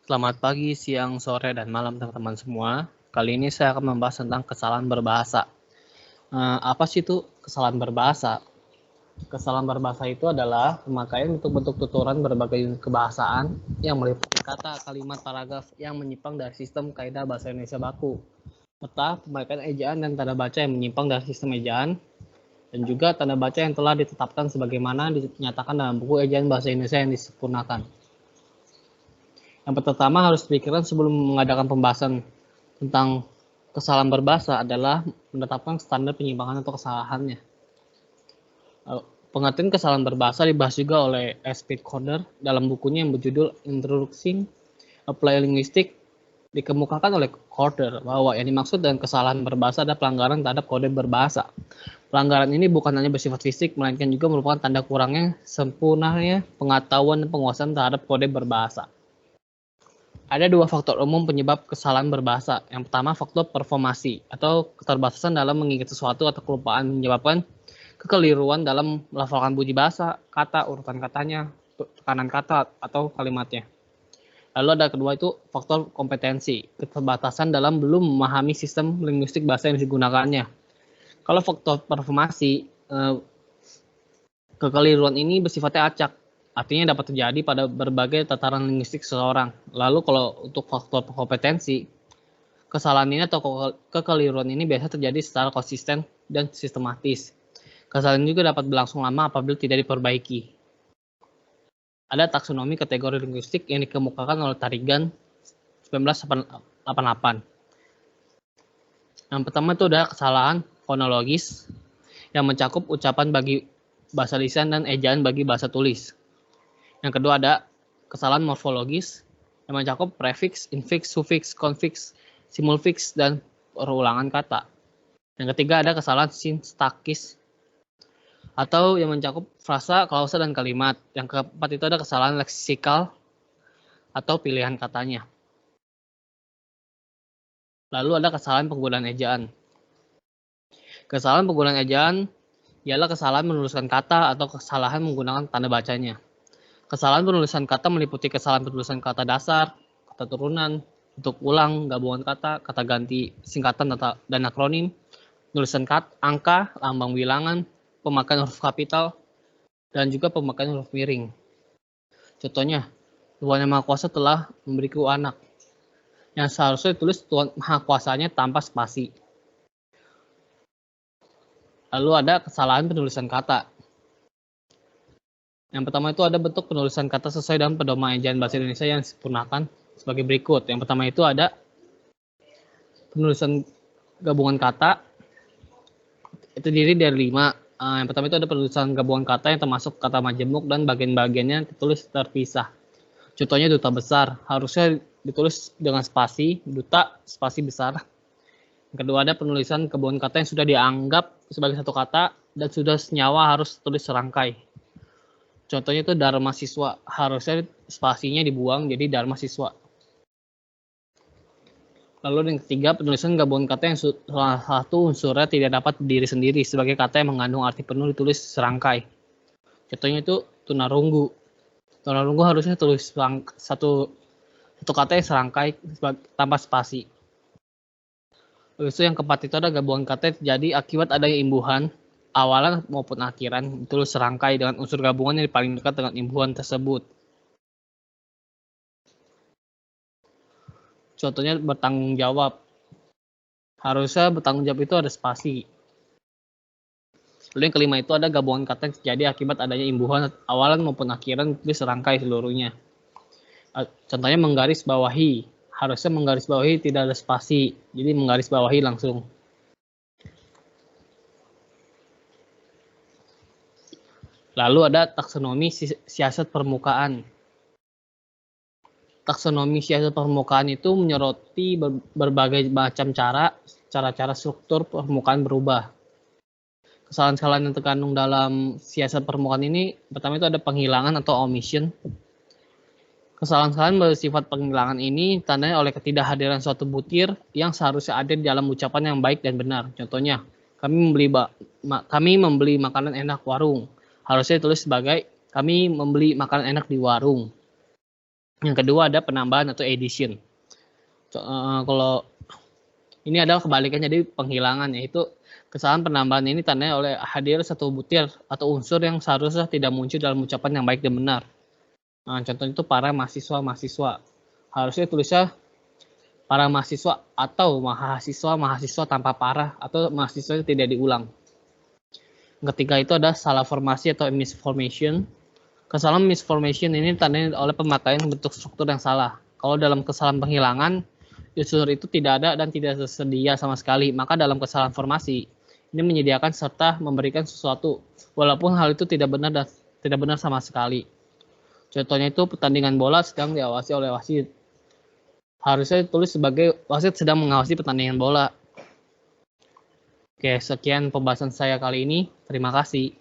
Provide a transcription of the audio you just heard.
Selamat pagi, siang, sore, dan malam teman-teman semua. Kali ini saya akan membahas tentang kesalahan berbahasa. Apa sih itu kesalahan berbahasa? Kesalahan berbahasa itu adalah pemakaian bentuk-bentuk tuturan berbagai unit kebahasaan yang meliputi kata, kalimat, paragraf yang menyimpang dari sistem kaidah bahasa Indonesia baku, serta pemakaian ejaan dan tanda baca yang menyimpang dari sistem ejaan, dan juga tanda baca yang telah ditetapkan sebagaimana dinyatakan dalam buku ejaan bahasa Indonesia yang disempurnakan. Yang pertama harus dipikirkan sebelum mengadakan pembahasan tentang kesalahan berbahasa adalah menetapkan standar penyimpangan atau kesalahannya. Pengertian kesalahan berbahasa dibahas juga oleh S. Pitt Corder dalam bukunya yang berjudul Introducing Applied Linguistics. Dikemukakan oleh Corder bahwa yang dimaksud dengan kesalahan berbahasa adalah pelanggaran terhadap kode berbahasa. Pelanggaran ini bukan hanya bersifat fisik, melainkan juga merupakan tanda kurangnya sempurnanya pengetahuan dan penguasaan terhadap kode berbahasa. Ada dua faktor umum penyebab kesalahan berbahasa. Yang pertama, faktor performasi atau keterbatasan dalam mengingat sesuatu atau kelupaan menyebabkan kekeliruan dalam melafalkan bunyi bahasa, kata, urutan katanya, tekanan kata, atau kalimatnya. Lalu ada kedua itu faktor kompetensi, keterbatasan dalam belum memahami sistem linguistik bahasa yang digunakannya. Kalau faktor performasi, kekeliruan ini bersifatnya acak. Artinya dapat terjadi pada berbagai tataran linguistik seseorang. Lalu kalau untuk faktor kompetensi, kesalahan ini atau kekeliruan ini biasa terjadi secara konsisten dan sistematis. Kesalahan ini juga dapat berlangsung lama apabila tidak diperbaiki. Ada taksonomi kategori linguistik yang dikemukakan oleh Tarigan 1988. Yang pertama itu ada kesalahan fonologis yang mencakup ucapan bagi bahasa lisan dan ejaan bagi bahasa tulis. Yang kedua ada kesalahan morfologis yang mencakup prefix, infix, suffix, konfiks, simulfiks, dan perulangan kata. Yang ketiga ada kesalahan sintakis atau yang mencakup frasa, klausa, dan kalimat. Yang keempat itu ada kesalahan leksikal atau pilihan katanya. Lalu ada kesalahan penggunaan ejaan. Kesalahan penggunaan ejaan ialah kesalahan menuliskan kata atau kesalahan menggunakan tanda bacanya. Kesalahan penulisan kata meliputi kesalahan penulisan kata dasar, kata turunan, bentuk ulang, gabungan kata, kata ganti, singkatan dan akronim, penulisan angka, lambang bilangan, pemakaian huruf kapital, dan juga pemakaian huruf miring. Contohnya, Tuhan Yang Maha Kuasa telah memberiku anak, yang seharusnya ditulis Tuhan Maha Kuasanya tanpa spasi. Lalu ada kesalahan penulisan kata. Yang pertama itu ada bentuk penulisan kata sesuai dengan pedoman ejaan bahasa Indonesia yang disempurnakan sebagai berikut. Yang pertama itu ada penulisan gabungan kata, itu terdiri dari 5. Yang pertama itu ada penulisan gabungan kata yang termasuk kata majemuk dan bagian-bagiannya ditulis terpisah. Contohnya duta besar, harusnya ditulis dengan spasi, duta spasi besar. Yang kedua ada penulisan gabungan kata yang sudah dianggap sebagai satu kata dan sudah senyawa harus tulis serangkai. Contohnya itu dharma siswa, harusnya spasinya dibuang jadi dharma siswa. Lalu yang ketiga, penulisan gabungan kata yang salah satu unsurnya tidak dapat berdiri sendiri sebagai kata yang mengandung arti penuh ditulis serangkai. Contohnya itu tunarunggu. Tunarunggu harusnya tulis satu kata yang serangkai tanpa spasi. Lalu yang keempat itu ada gabungan kata yang terjadi akibat adanya imbuhan awalan maupun akhiran ditulis serangkai dengan unsur gabungan yang paling dekat dengan imbuhan tersebut. Contohnya bertanggung jawab. Harusnya bertanggung jawab itu ada spasi. Lalu yang kelima itu ada gabungan kata yang terjadi akibat adanya imbuhan awalan maupun akhiran ditulis serangkai seluruhnya. Contohnya menggaris bawahi. Harusnya menggaris bawahi tidak ada spasi. Jadi menggaris bawahi langsung. Lalu ada taksonomi siasat permukaan. Taksonomi siasat permukaan itu menyoroti berbagai macam cara-cara struktur permukaan berubah. Kesalahan-kesalahan yang terkandung dalam siasat permukaan ini, pertama itu ada penghilangan atau omission. Kesalahan-kesalahan bersifat penghilangan ini tandanya oleh ketidakhadiran suatu butir yang seharusnya ada di dalam ucapan yang baik dan benar. Contohnya, kami membeli makanan enak warung. Harusnya ditulis sebagai kami membeli makanan enak di warung. Yang kedua ada penambahan atau addition. Kalau ini adalah kebalikannya dari penghilangan, yaitu kesalahan penambahan ini tandanya oleh hadir satu butir atau unsur yang seharusnya tidak muncul dalam ucapan yang baik dan benar. Nah, contohnya itu para mahasiswa. Harusnya tulisnya para mahasiswa atau mahasiswa tanpa para atau mahasiswa tidak diulang. Ketiga itu ada salah formasi atau misformation. Kesalahan misformation ini ditandai oleh pemakaian bentuk struktur yang salah. Kalau dalam kesalahan penghilangan, unsur itu tidak ada dan tidak tersedia sama sekali. Maka dalam kesalahan formasi, ini menyediakan serta memberikan sesuatu, walaupun hal itu tidak benar dan tidak benar sama sekali. Contohnya itu pertandingan bola sedang diawasi oleh wasit. Harusnya ditulis sebagai wasit sedang mengawasi pertandingan bola. Oke, sekian pembahasan saya kali ini. Terima kasih.